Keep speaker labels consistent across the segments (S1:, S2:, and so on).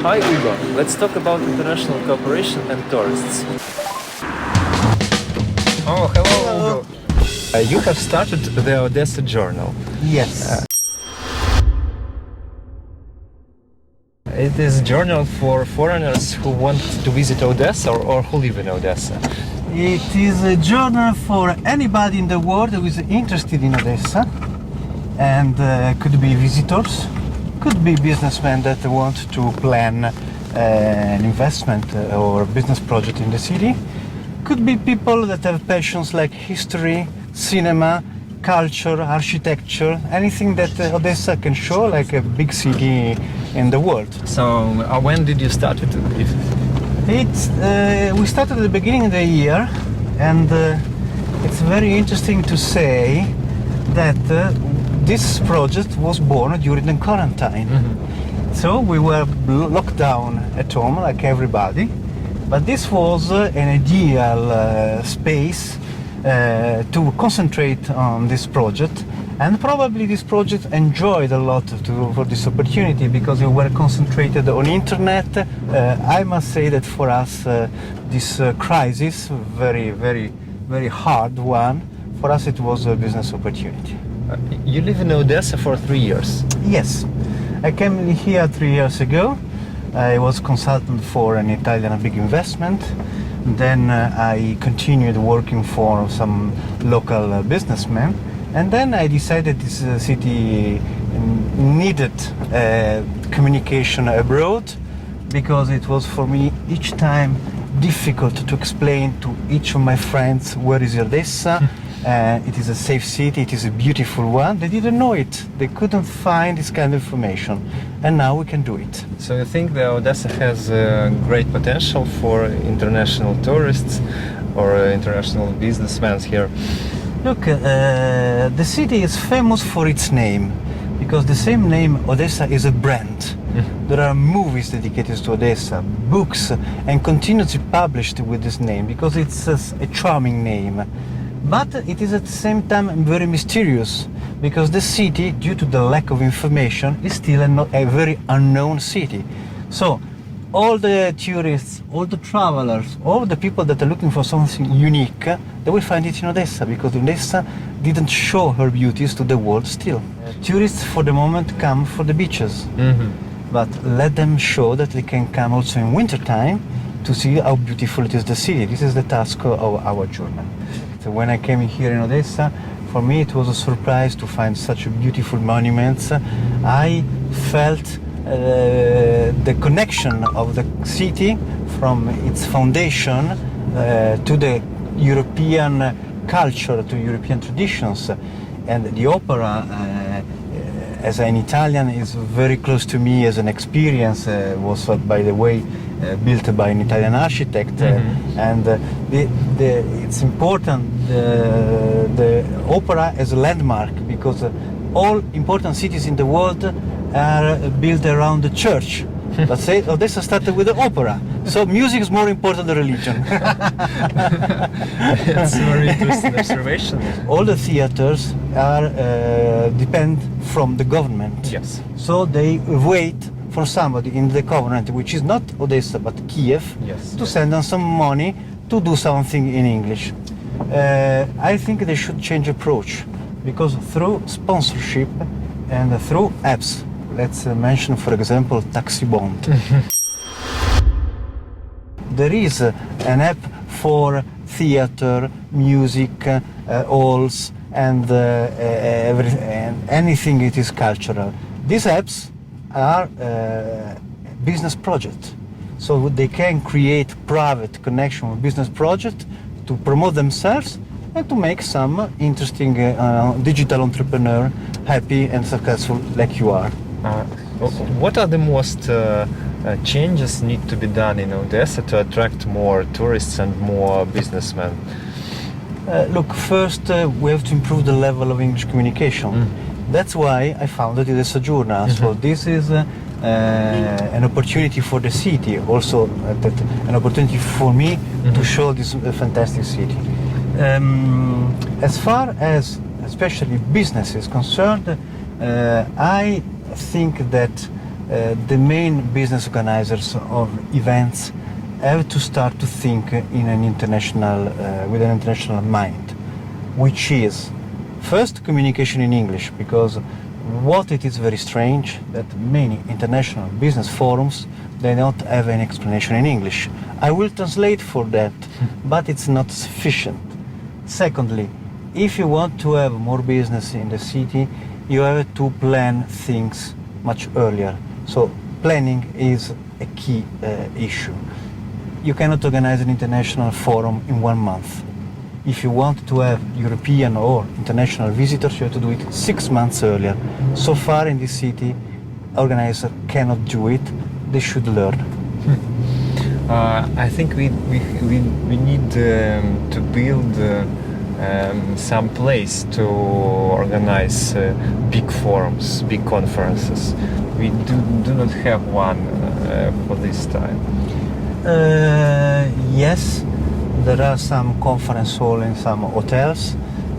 S1: Hi Ugo, let's talk about international cooperation and tourists. Oh, hello Ugo. You have started the Odesski Journal.
S2: Yes.
S1: It is a journal for foreigners who want to visit Odessa or who live in Odessa.
S2: It is a journal for anybody in the world who is interested in Odessa, and could be visitors, could be businessmen that want to plan an investment or business project in the city, could be people that have passions like history, cinema, culture, architecture, anything that Odessa can show, like a big city in the world.
S1: So, when did you start it?
S2: We started at the beginning of the year, and it's very interesting to say that this project was born during the quarantine. Mm-hmm. So we were locked down at home like everybody, but this was an ideal space to concentrate on this project, and probably this project enjoyed a lot for this opportunity because we were concentrated on internet. I must say that for us this crisis, very hard one, for us it was a business opportunity.
S1: You live in Odessa for 3 years.
S2: Yes, I came here 3 years ago. I was consultant for an Italian big investment. Then I continued working for some local businessmen, and then I decided this city needed communication abroad, because it was for me each time difficult to explain to each of my friends where is Odessa. It is a safe city, it is a beautiful one. They didn't know it, they couldn't find this kind of information, and now we can do it.
S1: So you think that Odessa has great potential for international tourists or international businessmen here?
S2: Look, the city is famous for its name, because the same name Odessa is a brand. There are movies dedicated to Odessa, books, and continuously published with this name, because it's a charming name. But it is at the same time very mysterious, because the city, due to the lack of information, is still a very unknown city. So all the tourists, all the travelers, all the people that are looking for something unique, they will find it in Odessa, because Odessa didn't show her beauties to the world still. Tourists for the moment come for the beaches, but let them show that they can come also in wintertime to see how beautiful it is, the city. This is the task of our journal. So when I came here in Odessa, for me it was a surprise to find such beautiful monuments. I felt the connection of the city from its foundation to the European culture, to European traditions. And the opera, as an Italian, is very close to me as an experience. Was, by the way, built by an Italian architect, and it's important, the opera as a landmark, because all important cities in the world are built around the church. Let's say Odessa started with the opera, so music is more important than religion.
S1: It's a very interesting observation.
S2: All the theaters are depend from the government.
S1: Yes.
S2: So they wait for somebody in the government, which is not Odessa but Kiev, to send them some money to do something in English. I think they should change approach, because through sponsorship and through apps, let's mention for example Taxi Bond. There is an app for theater, music, halls, and anything it is cultural. These apps are business projects, so they can create private connection with business project to promote themselves and to make some interesting digital entrepreneur happy and successful like you are.
S1: What are the most changes need to be done in Odessa to attract more tourists and more businessmen?
S2: Look, first we have to improve the level of English communication. That's why I founded the Odesski Jurnal. So this is an opportunity for the city, also an opportunity for me to show this fantastic city. As far as especially business is concerned, I think that the main business organizers of events have to start to think in an international, with an international mind, which is first communication in English, because what it is very strange that many international business forums, they don't have any explanation in English. I will translate for that, but it's not sufficient. Secondly, if you want to have more business in the city, you have to plan things much earlier. So planning is a key issue. You cannot organize an international forum in 1 month. If you want to have European or international visitors, you have to do it 6 months earlier. So far in this city, organizers cannot do it. They should learn.
S1: I think we need to build some place to organize big forums, big conferences. We do not have one for this time.
S2: Yes, there are some conference halls in some hotels,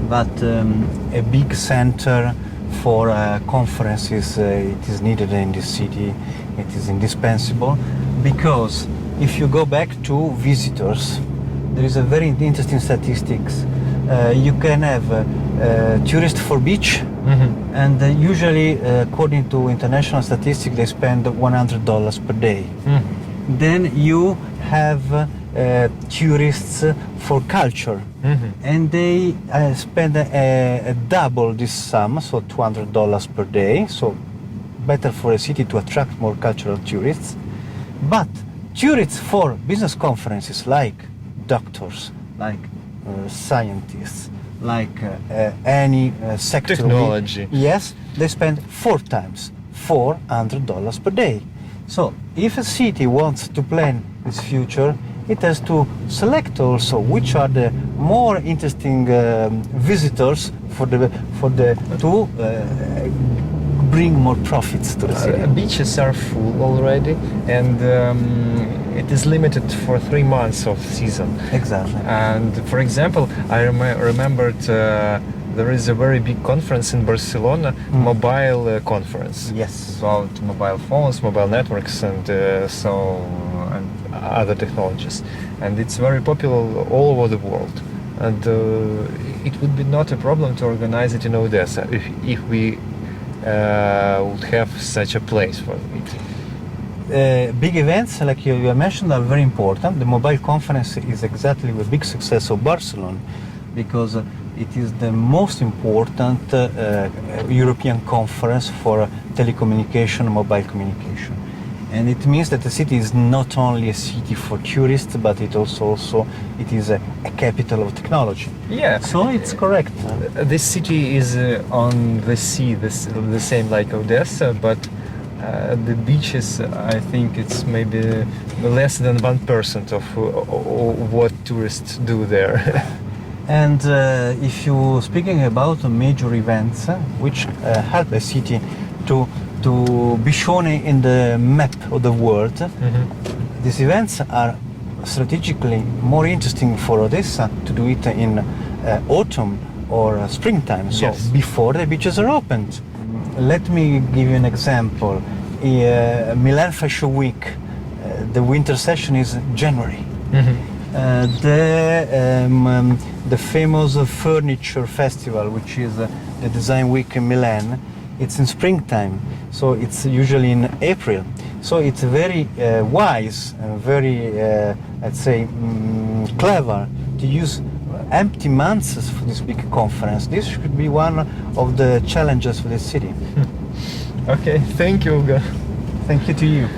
S2: but a big center for conferences, it is needed in this city. It is indispensable, because if you go back to visitors, there is a very interesting statistics. You can have tourists for beach, and usually, according to international statistics, they spend $100 per day. Then you have tourists for culture, and they spend double this sum, so $200 per day. So better for a city to attract more cultural tourists. But tourists for business conferences, like doctors, like scientists, like any sector,
S1: technology.
S2: Yes, they spend 4 times, $400 per day. So if a city wants to plan its future, it has to select also which are the more interesting visitors to bring more profits to the city.
S1: Beaches are full already, and it is limited for 3 months of season.
S2: Exactly.
S1: And for example, I remembered there is a very big conference in Barcelona, mobile conference.
S2: Yes.
S1: About mobile phones, mobile networks, and and other technologies. And it's very popular all over the world. And it would be not a problem to organize it in Odessa if we would have such a place for it.
S2: Big events, like you mentioned, are very important. The mobile conference is exactly the big success of Barcelona, because it is the most important European conference for telecommunication, mobile communication. And it means that the city is not only a city for tourists, but it is a capital of technology.
S1: Yeah.
S2: So it's correct.
S1: This city is on the sea, the same like Odessa, but the beaches, I think it's maybe less than 1% of what tourists do there.
S2: And if you're speaking about major events which help a city to be shown in the map of the world, these events are strategically more interesting for Odessa to do it in autumn or springtime, so
S1: yes,
S2: before the beaches are opened. Let me give you an example. Milan Fashion Week, the winter session is January. The famous furniture festival, which is the Design Week in Milan, it's in springtime, so it's usually in April. So it's very wise and very, let's say, clever to use empty months for this big conference. This should be one of the challenges for the city.
S1: Okay, thank you, Ugo.
S2: Thank you to you.